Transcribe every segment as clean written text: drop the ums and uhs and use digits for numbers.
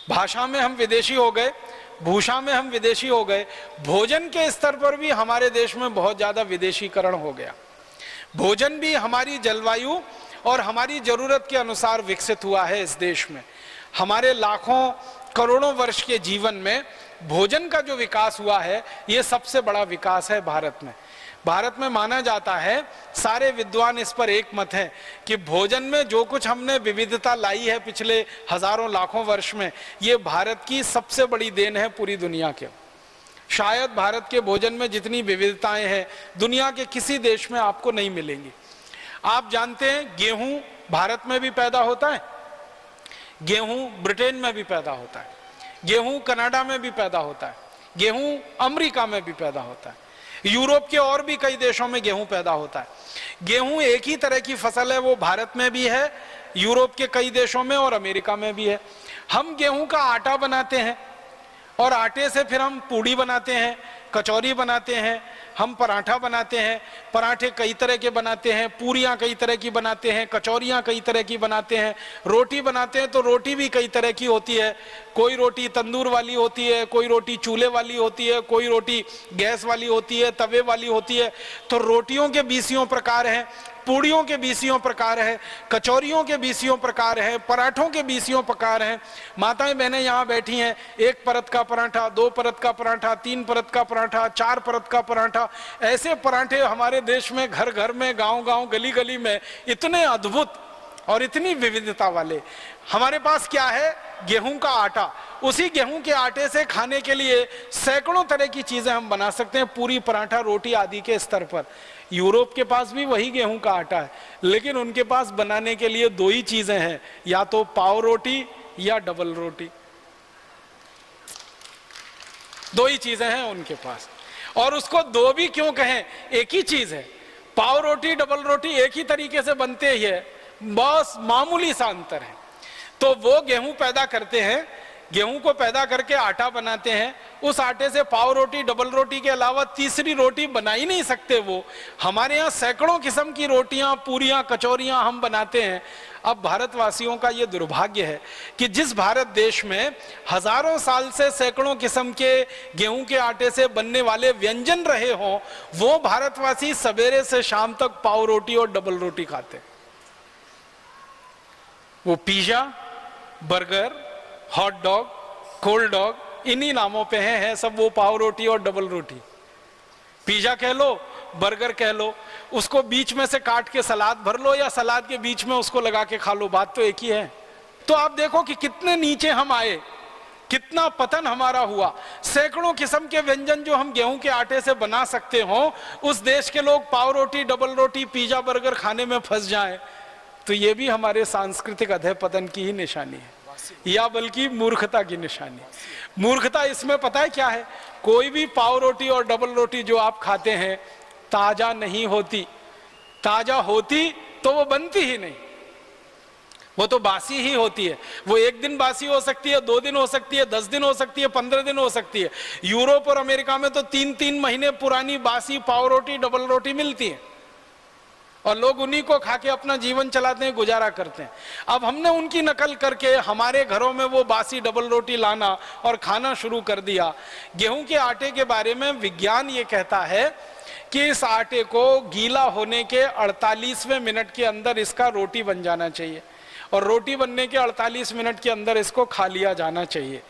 भाषा में हम विदेशी हो गए, भूषा में हम विदेशी हो गए, भोजन के स्तर पर भी हमारे देश में बहुत ज़्यादा विदेशीकरण हो गया। भोजन भी हमारी जलवायु और हमारी ज़रूरत के अनुसार विकसित हुआ है इस देश में। हमारे लाखों करोड़ों वर्ष के जीवन में भोजन का जो विकास हुआ है, ये सबसे बड़ा विकास है भारत में। भारत में माना जाता है, सारे विद्वान इस पर एक मत हैं कि भोजन में जो कुछ हमने विविधता लाई है पिछले हजारों लाखों वर्ष में, ये भारत की सबसे बड़ी देन है पूरी दुनिया के। शायद भारत के भोजन में जितनी विविधताएं हैं दुनिया के किसी देश में आपको नहीं मिलेंगी। आप जानते हैं गेहूं भारत में भी पैदा होता है, गेहूं ब्रिटेन में भी पैदा होता है, गेहूं कनाडा में भी पैदा होता है, गेहूं अमेरिका में भी पैदा होता है, यूरोप के और भी कई देशों में गेहूं पैदा होता है। गेहूं एक ही तरह की फसल है, वो भारत में भी है, यूरोप के कई देशों में और अमेरिका में भी है। हम गेहूं का आटा बनाते हैं और आटे से फिर हम पूड़ी बनाते हैं, कचौरी बनाते हैं, हम पराठा बनाते हैं। पराठे कई तरह के बनाते हैं, पूरियां कई तरह की बनाते हैं, कचौरियां कई तरह की बनाते हैं, रोटी बनाते हैं तो रोटी भी कई तरह की होती है। कोई रोटी तंदूर वाली होती है, कोई रोटी चूल्हे वाली होती है, कोई रोटी गैस वाली होती है, तवे वाली होती है। तो रोटियों के बीसियों प्रकार हैं, पूड़ियों के बीसियों प्रकार है, कचौरियों के बीसियों प्रकार है, पराठों के बीसियों प्रकार हैं। माताएं बहनें यहाँ बैठी हैं, एक परत का पराठा, दो परत का पराठा, तीन परत का पराठा, चार परत का पराठा, ऐसे पराठे हमारे देश में घर घर में, गांव गांव, गली गली में इतने अद्भुत और इतनी विविधता वाले। हमारे पास क्या है? गेहूं का आटा। उसी गेहूं के आटे से खाने के लिए सैकड़ों तरह की चीजें हम बना सकते हैं, पूरी, पराठा, रोटी आदि के स्तर पर। यूरोप के पास भी वही गेहूं का आटा है, लेकिन उनके पास बनाने के लिए दो ही चीजें हैं, या तो पाव रोटी या डबल रोटी। दो ही चीजें हैं उनके पास। और उसको दो भी क्यों कहें, एक ही चीज है। पाव रोटी, डबल रोटी एक ही तरीके से बनते ही है, बस मामूली सा अंतर है। तो वो गेहूं पैदा करते हैं, गेहूं को पैदा करके आटा बनाते हैं, उस आटे से पाव रोटी, डबल रोटी के अलावा तीसरी रोटी बना ही नहीं सकते वो। हमारे यहाँ सैकड़ों किस्म की रोटियां, पूरियां, कचौरियां हम बनाते हैं। अब भारतवासियों का ये दुर्भाग्य है कि जिस भारत देश में हजारों साल से सैकड़ों किस्म के गेहूं के आटे से बनने वाले व्यंजन रहे हों, वो भारतवासी सवेरे से शाम तक पाव रोटी और डबल रोटी खाते। वो pizza, burger, hot dog, cold dog, इन्हीं नामों पे है सब वो पाव रोटी और डबल रोटी। पिज्जा कह लो, बर्गर कह लो, उसको बीच में से काट के सलाद भर लो या सलाद के बीच में उसको लगा के खा लो, बात तो एक ही है। तो आप देखो कि कितने नीचे हम आए, कितना पतन हमारा हुआ। सैकड़ों किस्म के व्यंजन जो हम गेहूं के आटे से बना सकते हो, उस देश के लोग पाव रोटी, डबल रोटी, पिज्जा, बर्गर खाने में फंस जाएं, तो ये भी हमारे सांस्कृतिक अधःपतन की ही निशानी है, या बल्कि मूर्खता की निशानी। मूर्खता इसमें पता है क्या है? कोई भी पाव रोटी और डबल रोटी जो आप खाते हैं ताजा नहीं होती। ताजा होती तो वो बनती ही नहीं, वो तो बासी ही होती है। वो एक दिन बासी हो सकती है, 2 दिन हो सकती है, 10 दिन हो सकती है, 15 दिन हो सकती है। यूरोप और अमेरिका में तो 3-3 महीने पुरानी बासी पाव रोटी, डबल रोटी मिलती है और लोग उन्हीं को खा के अपना जीवन चलाते हैं, गुजारा करते हैं। अब हमने उनकी नकल करके हमारे घरों में वो बासी डबल रोटी लाना और खाना शुरू कर दिया। गेहूं के आटे के बारे में विज्ञान ये कहता है कि इस आटे को गीला होने के 48वें मिनट के अंदर इसका रोटी बन जाना चाहिए और रोटी बनने के 48 मिनट के अंदर इसको खा लिया जाना चाहिए।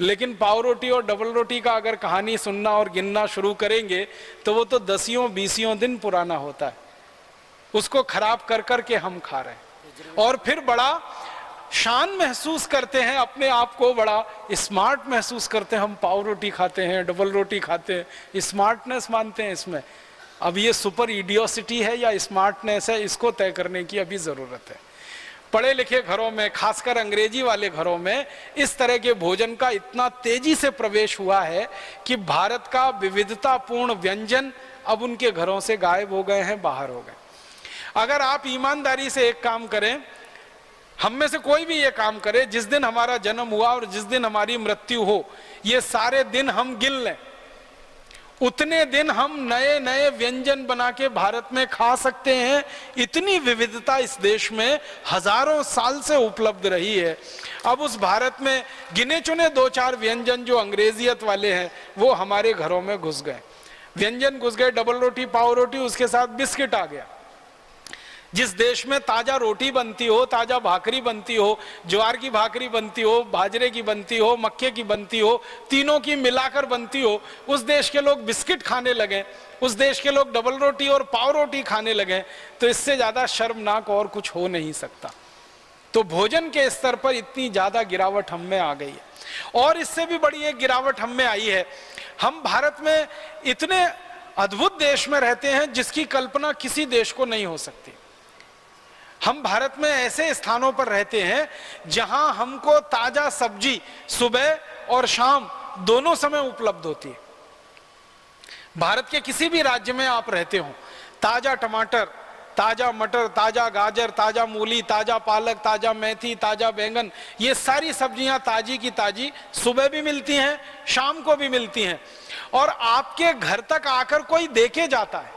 लेकिन पाव रोटी और डबल रोटी का अगर कहानी सुनना और गिनना शुरू करेंगे तो वो तो 10-20 दिन पुराना होता है। उसको खराब कर करके हम खा रहे हैं और फिर बड़ा शान महसूस करते हैं, अपने आप को बड़ा स्मार्ट महसूस करते हैं। हम पाव रोटी खाते हैं, डबल रोटी खाते हैं, स्मार्टनेस मानते हैं इसमें। अब ये सुपर इडियोसिटी है या स्मार्टनेस है, इसको तय करने की अभी जरूरत है। पढ़े लिखे घरों में, खासकर अंग्रेजी वाले घरों में, इस तरह के भोजन का इतना तेजी से प्रवेश हुआ है कि भारत का विविधतापूर्ण व्यंजन अब उनके घरों से गायब हो गए हैं, बाहर हो गए। अगर आप ईमानदारी से एक काम करें, हम में से कोई भी ये काम करे, जिस दिन हमारा जन्म हुआ और जिस दिन हमारी मृत्यु हो, ये सारे दिन हम गिन लें, उतने दिन हम नए नए व्यंजन बना के भारत में खा सकते हैं। इतनी विविधता इस देश में हजारों साल से उपलब्ध रही है। अब उस भारत में गिने चुने 2-4 व्यंजन जो अंग्रेजियत वाले हैं वो हमारे घरों में घुस गए। व्यंजन घुस गए, डबल रोटी, पाव रोटी, उसके साथ बिस्किट आ गया। जिस देश में ताजा रोटी बनती हो, ताजा भाकरी बनती हो, ज्वार की भाकरी बनती हो, बाजरे की बनती हो, मक्के की बनती हो, तीनों की मिलाकर बनती हो, उस देश के लोग बिस्किट खाने लगे, उस देश के लोग डबल रोटी और पाव रोटी खाने लगे। तो इससे ज्यादा शर्मनाक और कुछ हो नहीं सकता। तो भोजन के स्तर पर इतनी ज्यादा गिरावट हम में आ गई है। और इससे भी बड़ी एक गिरावट हम में आई है। हम भारत में इतने अद्भुत देश में रहते हैं जिसकी कल्पना किसी देश को नहीं हो सकती। हम भारत में ऐसे स्थानों पर रहते हैं जहां हमको ताजा सब्जी सुबह और शाम दोनों समय उपलब्ध होती है। भारत के किसी भी राज्य में आप रहते हो, ताजा टमाटर, ताजा मटर, ताजा गाजर, ताजा मूली, ताजा पालक, ताजा मेथी, ताजा बैंगन, ये सारी सब्जियां ताजी की ताजी सुबह भी मिलती हैं, शाम को भी मिलती हैं। और आपके घर तक आकर कोई देके जाता है।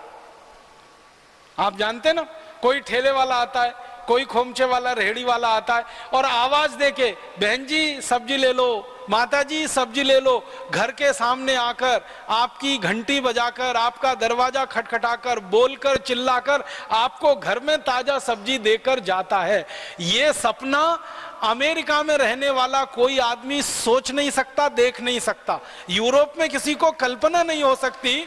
आप जानते ना, कोई ठेले वाला आता है, कोई खोमचे वाला, रेहड़ी वाला आता है और आवाज देके, बहन जी सब्जी ले लो, माता जी सब्जी ले लो, घर के सामने आकर आपकी घंटी बजाकर, आपका दरवाजा खटखटाकर, बोलकर, चिल्लाकर आपको घर में ताजा सब्जी देकर जाता है। ये सपना अमेरिका में रहने वाला कोई आदमी सोच नहीं सकता, देख नहीं सकता। यूरोप में किसी को कल्पना नहीं हो सकती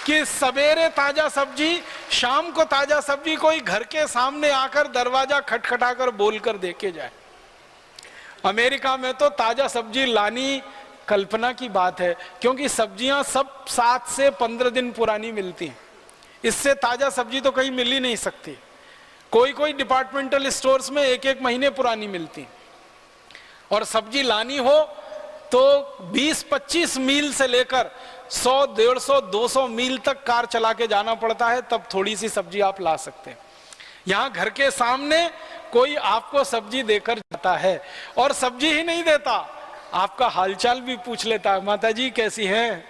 कि सवेरे ताजा सब्जी, शाम को ताजा सब्जी कोई घर के सामने आकर दरवाजा खटखटाकर बोलकर देके जाए। अमेरिका में तो ताजा सब्जी लानी कल्पना की बात है, क्योंकि सब्जियां सब 7 से 15 दिन पुरानी मिलती हैं। इससे ताजा सब्जी तो कहीं मिल ही नहीं सकती। कोई कोई डिपार्टमेंटल स्टोर्स में 1-1 महीने पुरानी मिलती। और सब्जी लानी हो तो 20-25 मील से लेकर 100, 150, 200 मील तक कार चला के जाना पड़ता है, तब थोड़ी सी सब्जी आप ला सकते हैं। यहां घर के सामने कोई आपको सब्जी देकर जाता है, और सब्जी ही नहीं देता, आपका हालचाल भी पूछ लेता है। माता जी कैसी हैं,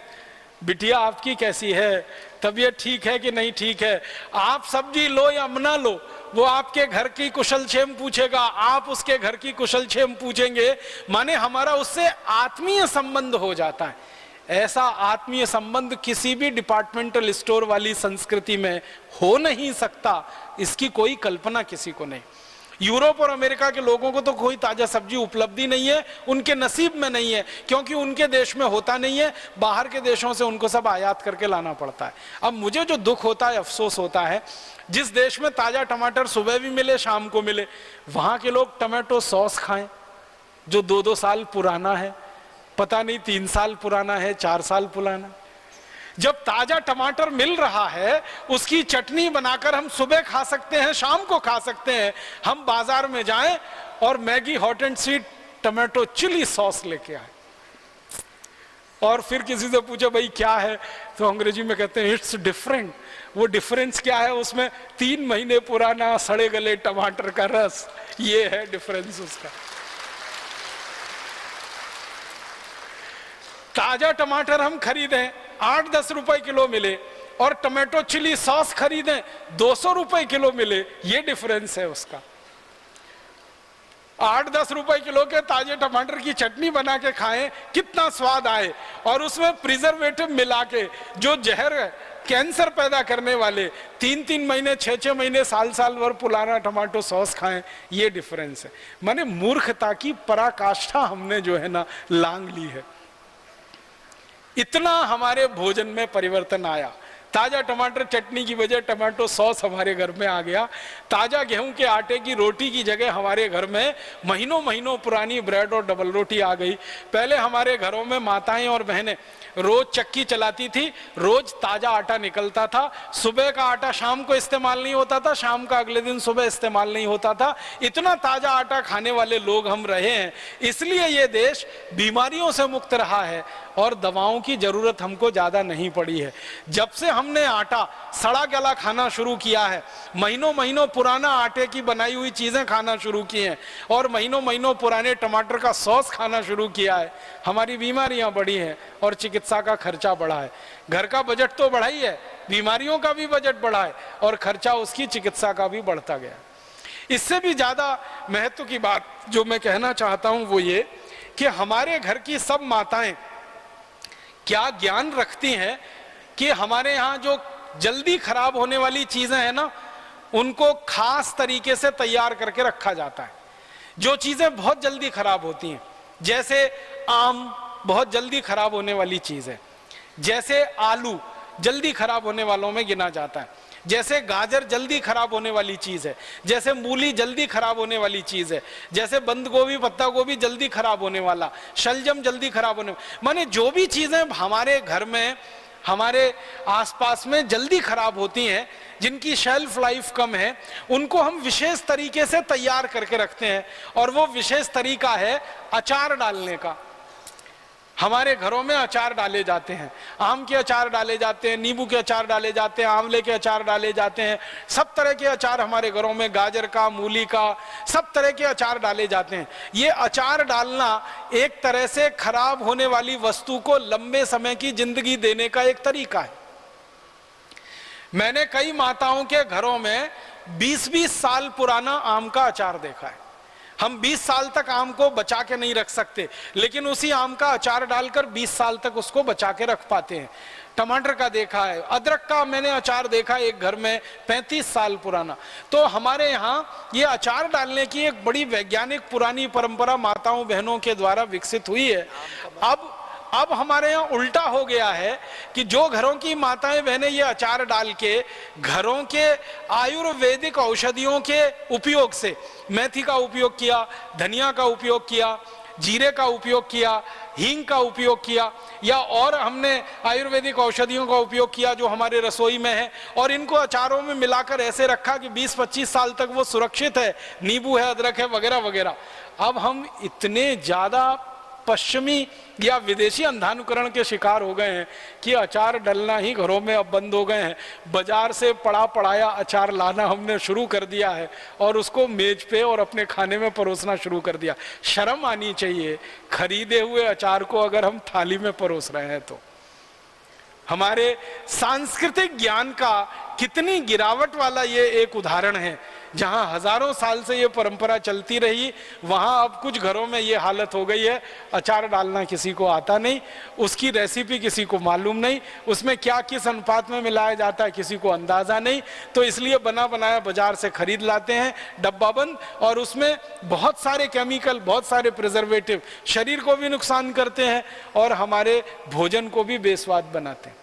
बिटिया आपकी कैसी है, तबीयत ठीक है कि नहीं ठीक है। आप सब्जी लो या ना लो, वो आपके घर की कुशल क्षेम पूछेगा, आप उसके घर की कुशल क्षेम पूछेंगे। माने हमारा उससे आत्मीय संबंध हो जाता है। ऐसा आत्मीय संबंध किसी भी डिपार्टमेंटल स्टोर वाली संस्कृति में हो नहीं सकता। इसकी कोई कल्पना किसी को नहीं। यूरोप और अमेरिका के लोगों को तो कोई ताजा सब्जी उपलब्धि नहीं है, उनके नसीब में नहीं है, क्योंकि उनके देश में होता नहीं है। बाहर के देशों से उनको सब आयात करके लाना पड़ता है। अब मुझे जो दुख होता है, अफसोस होता है, जिस देश में ताजा टमाटर सुबह भी मिले, शाम को मिले, वहां के लोग टमाटो सॉस खाएं जो 2-2 साल पुराना है, पता नहीं 3 साल पुराना है, 4 साल पुराना। जब ताजा टमाटर मिल रहा है, उसकी चटनी बनाकर हम सुबह खा सकते हैं, शाम को खा सकते हैं। हम बाजार में जाएं और Maggi hot and sweet tomato chilli sauce लेके आए, और फिर किसी से पूछे भाई क्या है, तो अंग्रेजी में कहते हैं इट्स डिफरेंट। वो डिफरेंस क्या है? उसमें 3 महीने पुराना सड़े गले टमाटर का रस, ये है डिफरेंस उसका। ताजा टमाटर हम खरीदें 8-10 रुपए किलो मिले, और टमाटो चिली सॉस खरीदें 200 रुपए किलो मिले, ये डिफरेंस है उसका। 8-10 रुपए किलो के ताजे टमाटर की चटनी बना के खाएं, कितना स्वाद आए, और उसमें प्रिजर्वेटिव मिला के जो जहर है, कैंसर पैदा करने वाले 3-3 महीने, 6-6 महीने, साल भर पुराना टमाटो सॉस खाएं, ये डिफरेंस है। माने मूर्खता की पराकाष्ठा हमने जो है ना लांग ली है। इतना हमारे भोजन में परिवर्तन आया। ताजा टमाटर चटनी की बजाय टमाटो सॉस हमारे घर में आ गया। ताजा गेहूं के आटे की रोटी की जगह हमारे घर में महीनों महीनों पुरानी ब्रेड और डबल रोटी आ गई। पहले हमारे घरों में माताएं और बहनें रोज चक्की चलाती थी, रोज ताजा आटा निकलता था। सुबह का आटा शाम को इस्तेमाल नहीं होता था, शाम का अगले दिन सुबह इस्तेमाल नहीं होता था। इतना ताजा आटा खाने वाले लोग हम रहे हैं, इसलिए ये देश बीमारियों से मुक्त रहा है और दवाओं की ज़रूरत हमको ज़्यादा नहीं पड़ी है। जब से हमने आटा सड़ा गला खाना शुरू किया है, महीनों महीनों पुराना आटे की बनाई हुई चीज़ें खाना शुरू की हैं और महीनों महीनों पुराने टमाटर का सॉस खाना शुरू किया है, हमारी बीमारियां बढ़ी हैं और चिकित्सा का खर्चा बढ़ा है। घर का बजट तो बढ़ा ही है, बीमारियों का भी बजट बढ़ा है और खर्चा उसकी चिकित्सा का भी बढ़ता गया। इससे भी ज़्यादा महत्व की बात जो मैं कहना चाहता हूं वो ये कि हमारे घर की सब माताएं क्या ज्ञान रखती हैं कि हमारे यहाँ जो जल्दी खराब होने वाली चीजें हैं ना, उनको खास तरीके से तैयार करके रखा जाता है। जो चीजें बहुत जल्दी खराब होती हैं, जैसे आम बहुत जल्दी खराब होने वाली चीज है, जैसे आलू जल्दी खराब होने वालों में गिना जाता है, जैसे गाजर जल्दी खराब होने वाली चीज है, जैसे मूली जल्दी खराब होने वाली चीज है, जैसे बंद गोभी पत्ता गोभी जल्दी खराब होने वाला, शलजम जल्दी खराब होने, माने जो भी चीजें हमारे घर में हमारे आसपास में जल्दी खराब होती हैं, जिनकी शेल्फ लाइफ कम है, उनको हम विशेष तरीके से तैयार करके रखते हैं। और वो विशेष तरीका है अचार डालने का। हमारे घरों में अचार डाले जाते हैं, आम के अचार डाले जाते हैं, नींबू के अचार डाले जाते हैं, आंवले के अचार डाले जाते हैं, सब तरह के अचार हमारे घरों में, गाजर का, मूली का, सब तरह के अचार डाले जाते हैं। ये अचार डालना एक तरह से खराब होने वाली वस्तु को लंबे समय की जिंदगी देने का एक तरीका है। मैंने कई माताओं के घरों में 20-20 साल पुराना आम का अचार देखा है। हम 20 साल तक आम को बचा के नहीं रख सकते, लेकिन उसी आम का अचार डालकर 20 साल तक उसको बचा के रख पाते हैं। टमाटर का देखा है, अदरक का मैंने अचार देखा है एक घर में 35 साल पुराना। तो हमारे यहाँ ये अचार डालने की एक बड़ी वैज्ञानिक पुरानी परंपरा माताओं बहनों के द्वारा विकसित हुई है। अब हमारे यहाँ उल्टा हो गया है कि जो घरों की माताएं बहनें ये अचार डाल के घरों के आयुर्वेदिक औषधियों के उपयोग से, मेथी का उपयोग किया, धनिया का उपयोग किया, जीरे का उपयोग किया, हींग का उपयोग किया, या और हमने आयुर्वेदिक औषधियों का उपयोग किया जो हमारे रसोई में है, और इनको अचारों में मिलाकर ऐसे रखा कि 20-25 साल तक वो सुरक्षित है, नींबू है, अदरक है, वगैरह वगैरह। अब हम इतने ज़्यादा पश्चिमी या विदेशी अंधानुकरण के शिकार हो गए हैं कि अचार डलना ही घरों में अब बंद हो गए हैं। बाजार से पड़ा पड़ाया अचार लाना हमने शुरू कर दिया है और उसको मेज पे और अपने खाने में परोसना शुरू कर दिया। शर्म आनी चाहिए, खरीदे हुए अचार को अगर हम थाली में परोस रहे हैं तो। हमारे सांस्कृतिक ज्ञान का कितनी गिरावट वाला ये एक उदाहरण है। जहां हजारों साल से ये परंपरा चलती रही, वहां अब कुछ घरों में ये हालत हो गई है, अचार डालना किसी को आता नहीं, उसकी रेसिपी किसी को मालूम नहीं, उसमें क्या किस अनुपात में मिलाया जाता है किसी को अंदाजा नहीं। तो इसलिए बना बनाया बाजार से खरीद लाते हैं डब्बा बंद, और उसमें बहुत सारे केमिकल, बहुत सारे प्रिजर्वेटिव शरीर को भी नुकसान करते हैं और हमारे भोजन को भी बेस्वाद बनाते हैं।